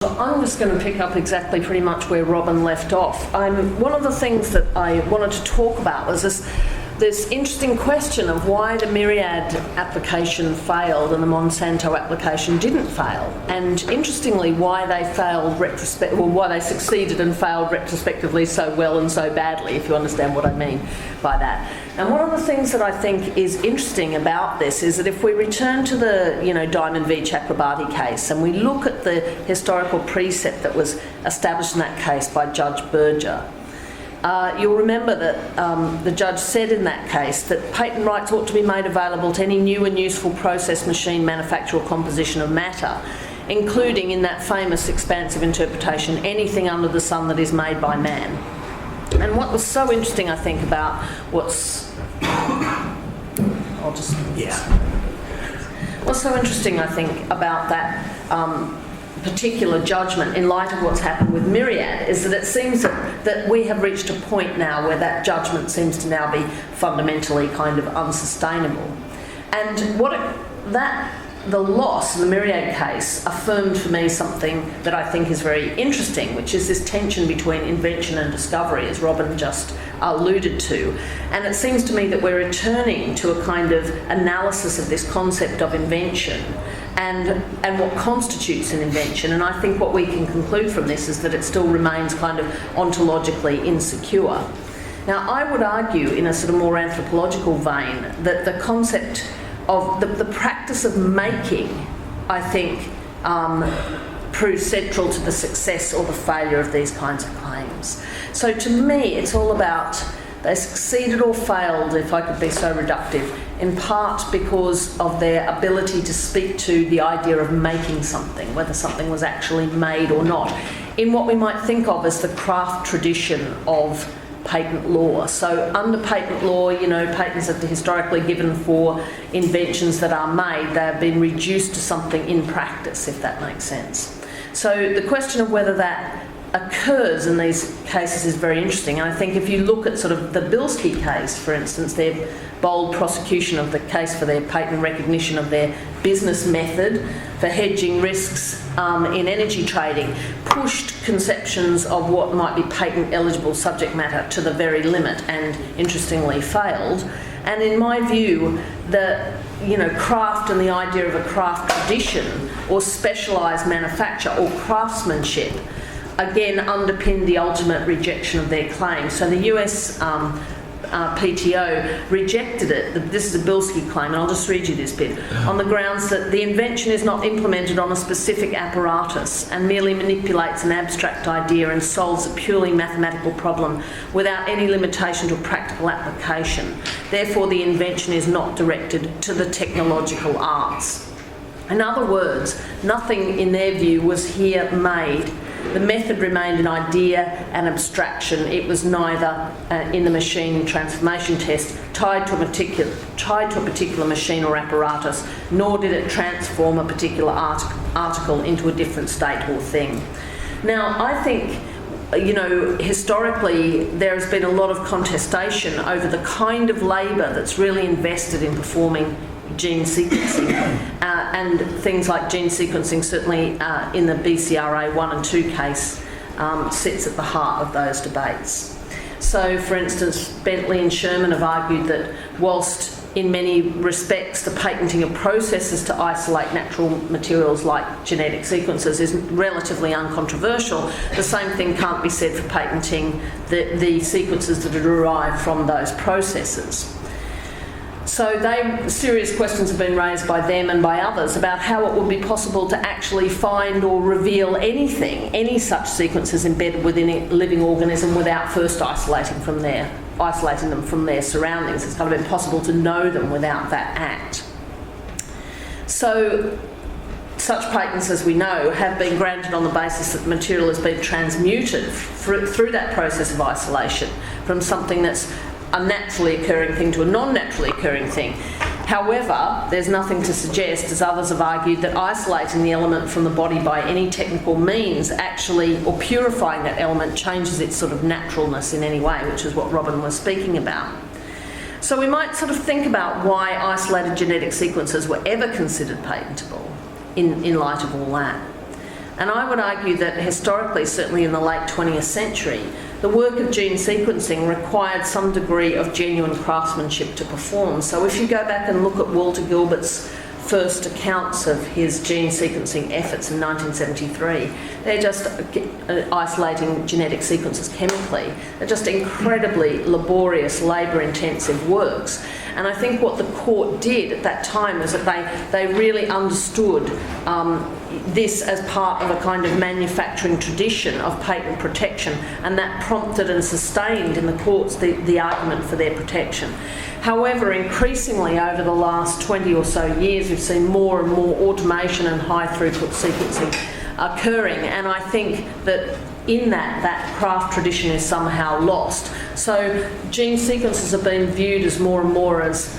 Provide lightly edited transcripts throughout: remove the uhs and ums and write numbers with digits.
I'm just going to pick up exactly pretty much where Robin left off. One of the things that I wanted to talk about was this interesting question of why the Myriad application failed and the Monsanto application didn't fail, and interestingly why they failed why they succeeded and failed retrospectively so well and so badly, if you understand what I mean by that. And one of the things that I think is interesting about this is that if we return to the Diamond v Chakrabarty case and we look at the historical precept that was established in that case by Judge Berger, you'll remember that the judge said in that case that patent rights ought to be made available to any new and useful process, machine, manufacture or composition of matter, including, in that famous expansive interpretation, anything under the sun that is made by man. And what was so interesting, I think, about what's so interesting, I think, about that particular judgment in light of what's happened with Myriad is that it seems that we have reached a point now where that judgment seems to now be fundamentally kind of unsustainable. And the loss in the Myriad case affirmed for me something that I think is very interesting, which is this tension between invention and discovery, as Robin just alluded to. And it seems to me that we're returning to a kind of analysis of this concept of invention and what constitutes an invention. And I think what we can conclude from this is that it still remains kind of ontologically insecure. Now, I would argue, in a sort of more anthropological vein, that the concept of the practice of making, I think, proves central to the success or the failure of these kinds of claims. So to me, it's all about they succeeded or failed, if I could be so reductive, in part because of their ability to speak to the idea of making something, whether something was actually made or not, in what we might think of as the craft tradition of patent law. So under patent law, patents are historically given for inventions that are made. They have been reduced to something in practice, if that makes sense. So the question of whether that occurs in these cases is very interesting. And I think if you look at sort of the Bilski case, for instance, their bold prosecution of the case for their patent recognition of their business method for hedging risks in energy trading pushed conceptions of what might be patent eligible subject matter to the very limit and interestingly failed. And in my view, the craft and the idea of a craft tradition or specialised manufacture or craftsmanship again underpinned the ultimate rejection of their claim. So the USPTO rejected it. This is a Bilski claim, and I'll just read you this bit, on the grounds that the invention is not implemented on a specific apparatus and merely manipulates an abstract idea and solves a purely mathematical problem without any limitation to practical application. Therefore, the invention is not directed to the technological arts. In other words, nothing in their view was here made. The method remained an idea and abstraction. It was neither, in the machine transformation test, tied to a particular machine or apparatus, nor did it transform a particular article into a different state or thing. Now, I think, historically there has been a lot of contestation over the kind of labour that's really invested in performing gene sequencing, and things like gene sequencing, certainly in the BCRA I and II case, sits at the heart of those debates. So, for instance, Bentley and Sherman have argued that whilst in many respects the patenting of processes to isolate natural materials like genetic sequences is relatively uncontroversial, the same thing can't be said for patenting the sequences that are derived from those processes. So serious questions have been raised by them and by others about how it would be possible to actually find or reveal any such sequences embedded within a living organism without first isolating them from their surroundings. It's kind of impossible to know them without that act. So such patents, as we know, have been granted on the basis that the material has been transmuted through that process of isolation from something that's a naturally occurring thing to a non-naturally occurring thing. However, there's nothing to suggest, as others have argued, that isolating the element from the body by any technical means actually, or purifying that element, changes its sort of naturalness in any way, which is what Robin was speaking about. So we might sort of think about why isolated genetic sequences were ever considered patentable in light of all that. And I would argue that historically, certainly in the late 20th century, the work of gene sequencing required some degree of genuine craftsmanship to perform. So if you go back and look at Walter Gilbert's first accounts of his gene sequencing efforts in 1973, they're just isolating genetic sequences chemically. They're just incredibly laborious, labour-intensive works. And I think what the court did at that time was that they really understood this as part of a kind of manufacturing tradition of patent protection, and that prompted and sustained in the courts the argument for their protection. However, increasingly over the last 20 or so years, we've seen more and more automation and high throughput sequencing occurring, and I think that in that craft tradition is somehow lost. So gene sequences have been viewed as more and more as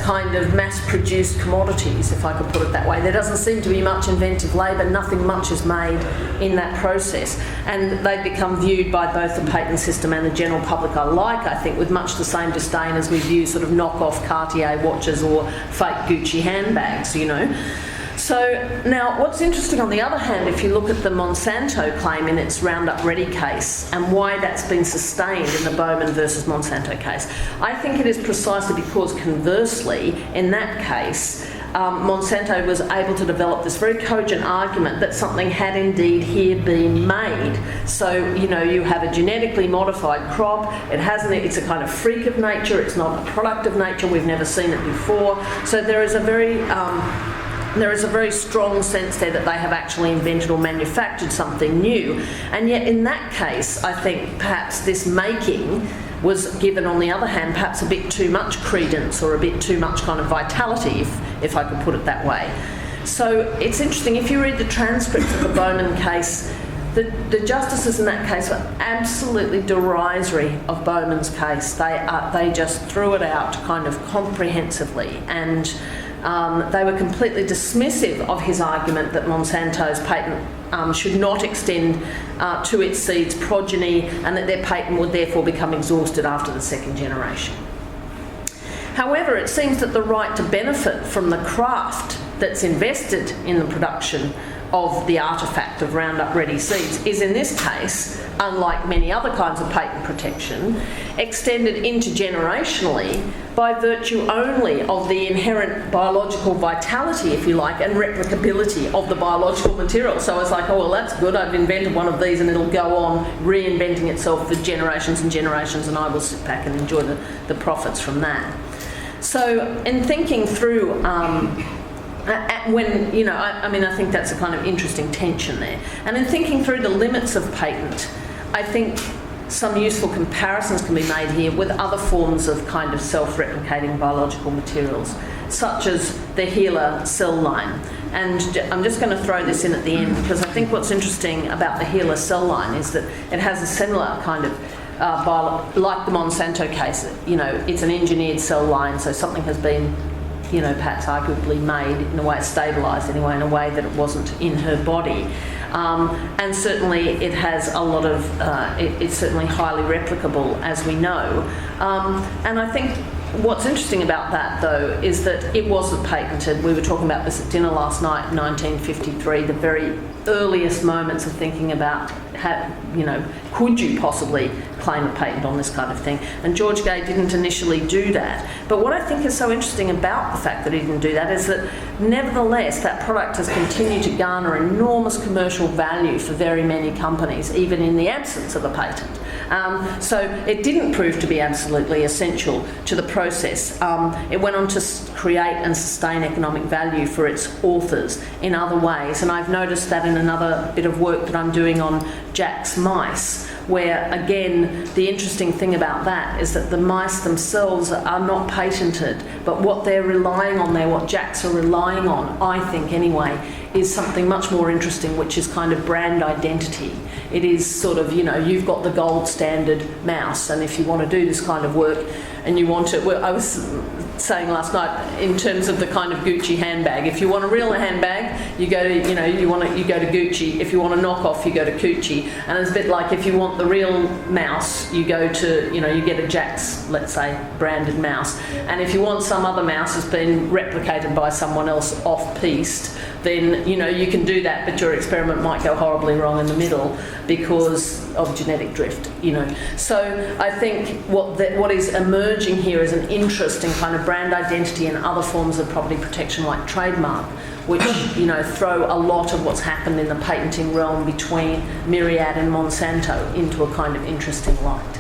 kind of mass-produced commodities, if I could put it that way. There doesn't seem to be much inventive labour, nothing much is made in that process. And they've become viewed by both the patent system and the general public alike, I think, with much the same disdain as we view sort of knockoff Cartier watches or fake Gucci handbags, you know. So now what's interesting on the other hand, if you look at the Monsanto claim in its Roundup Ready case and why that's been sustained in the Bowman versus Monsanto case, I think it is precisely because conversely in that case Monsanto was able to develop this very cogent argument that something had indeed here been made. So, you know, you have a genetically modified crop, it's a kind of freak of nature, it's not a product of nature, we've never seen it before. So there is a very strong sense there that they have actually invented or manufactured something new. And yet in that case, I think perhaps this making was given, on the other hand, perhaps a bit too much credence or a bit too much kind of vitality, if I could put it that way. So it's interesting, if you read the transcripts of the Bowman case, the justices in that case were absolutely derisory of Bowman's case. They just threw it out kind of comprehensively, and they were completely dismissive of his argument that Monsanto's patent should not extend to its seed's progeny, and that their patent would therefore become exhausted after the second generation. However, it seems that the right to benefit from the craft that's invested in the production of the artefact of Roundup Ready seeds is in this case, unlike many other kinds of patent protection, extended intergenerationally by virtue only of the inherent biological vitality, if you like, and replicability of the biological material. So it's like, oh, well, that's good, I've invented one of these and it'll go on reinventing itself for generations and generations, and I will sit back and enjoy the profits from that. So in thinking through when, you know, I think that's a kind of interesting tension there. And in thinking through the limits of patent, I think some useful comparisons can be made here with other forms of kind of self-replicating biological materials, such as the HeLa cell line. And I'm just going to throw this in at the end, because I think what's interesting about the HeLa cell line is that it has a similar kind of like the Monsanto case, you know, it's an engineered cell line, so something has been, you know, perhaps arguably made in a way, stabilised anyway, in a way that it wasn't in her body. And certainly it has a lot of, it's certainly highly replicable, as we know. And I think what's interesting about that, though, is that it wasn't patented. We were talking about this at dinner last night, 1953, the very earliest moments of thinking about how, you know, could you possibly claim a patent on this kind of thing? And George Gay didn't initially do that. But what I think is so interesting about the fact that he didn't do that is that nevertheless that product has continued to garner enormous commercial value for very many companies, even in the absence of a patent. So it didn't prove to be absolutely essential to the process. It went on to create and sustain economic value for its authors in other ways, and I've noticed that in another bit of work that I'm doing on Jack's mice, where again the interesting thing about that is that the mice themselves are not patented, but what they're relying on there, what Jacks are relying on, I think anyway, is something much more interesting, which is kind of brand identity. It is sort of, you know, you've got the gold standard mouse, and if you want to do this kind of work and you want to, well, I was saying last night in terms of the kind of Gucci handbag. If you want a real handbag, you go to, you go to Gucci. If you want a knockoff, you go to Gucci. And it's a bit like if you want the real mouse, you go to, you get a Jack's, let's say, branded mouse. And if you want some other mouse that's been replicated by someone else off-piste, then, you can do that, but your experiment might go horribly wrong in the middle because of genetic drift, So I think what is emerging here is an interest in kind of brand identity and other forms of property protection like trademark, which, throw a lot of what's happened in the patenting realm between Myriad and Monsanto into a kind of interesting light.